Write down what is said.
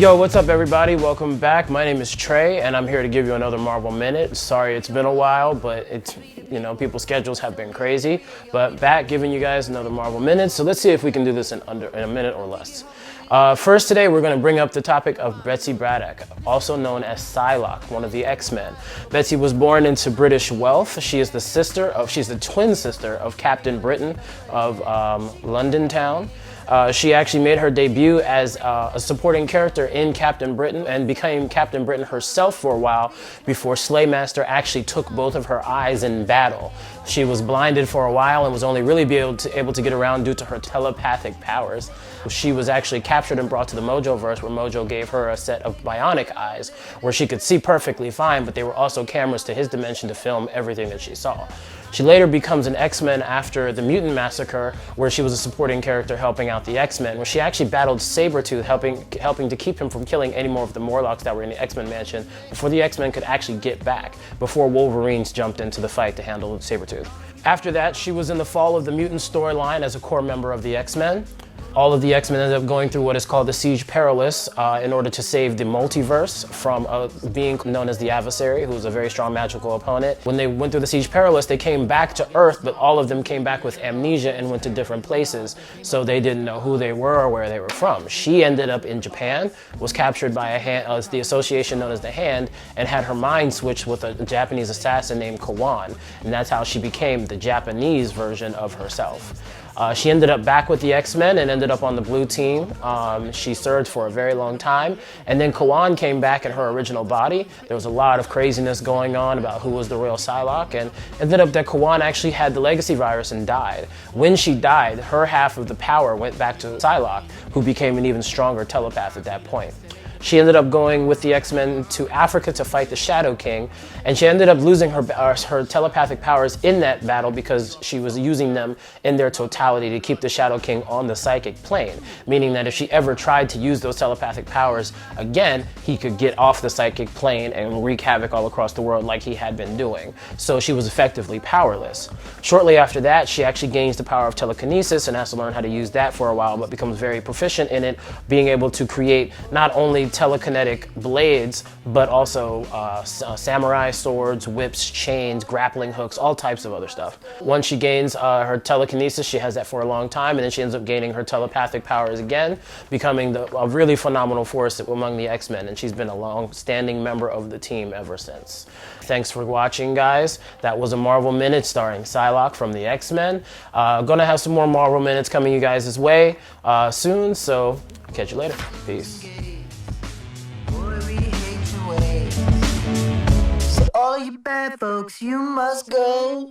Yo, what's up everybody? Welcome back. My name is Trey and I'm here to give you another Marvel Minute. Sorry it's been a while, but it's, people's schedules have been crazy. But back giving you guys another Marvel Minute. So let's see if we can do this in a minute or less. First today, we're going to bring up the topic of Betsy Braddock, also known as Psylocke, one of the X-Men. Betsy was born into British wealth. She's the twin sister of Captain Britain of London Town. She actually made her debut as a supporting character in Captain Britain and became Captain Britain herself for a while before Slaymaster actually took both of her eyes in battle. She was blinded for a while and was only really able to get around due to her telepathic powers. She was actually captured and brought to the Mojoverse, where Mojo gave her a set of bionic eyes where she could see perfectly fine, but they were also cameras to his dimension to film everything that she saw. She later becomes an X-Men after the Mutant Massacre, where she was a supporting character helping out the X-Men, where she actually battled Sabretooth, helping to keep him from killing any more of the Morlocks that were in the X-Men mansion before the X-Men could actually get back, before Wolverines jumped into the fight to handle Sabretooth. After that, she was in the Fall of the Mutant storyline as a core member of the X-Men. All of the X-Men ended up going through what is called the Siege Perilous in order to save the multiverse from a being known as the Adversary, who was a very strong magical opponent. When they went through the Siege Perilous, they came back to Earth, but all of them came back with amnesia and went to different places, so they didn't know who they were or where they were from. She ended up in Japan, was captured by the association known as the Hand, and had her mind switched with a Japanese assassin named Kawan, and that's how she became the Japanese version of herself. She ended up back with the X-Men and ended up on the blue team. She served for a very long time. And then Kawan came back in her original body. There was a lot of craziness going on about who was the real Psylocke, and ended up that Kawan actually had the legacy virus and died. When she died, her half of the power went back to Psylocke, who became an even stronger telepath at that point. She ended up going with the X-Men to Africa to fight the Shadow King, and she ended up losing her telepathic powers in that battle because she was using them in their totality to keep the Shadow King on the psychic plane, meaning that if she ever tried to use those telepathic powers again, he could get off the psychic plane and wreak havoc all across the world like he had been doing. So she was effectively powerless. Shortly after that, she actually gains the power of telekinesis and has to learn how to use that for a while, but becomes very proficient in it, being able to create not only telekinetic blades, but also samurai swords, whips, chains, grappling hooks, all types of other stuff. Once she gains her telekinesis, she has that for a long time, and then she ends up gaining her telepathic powers again, becoming a really phenomenal force among the X-Men, and she's been a long-standing member of the team ever since. Thanks for watching, guys. That was a Marvel Minute starring Psylocke from the X-Men. Gonna have some more Marvel Minutes coming you guys' way soon, so catch you later. Peace. All you bad folks, you must go.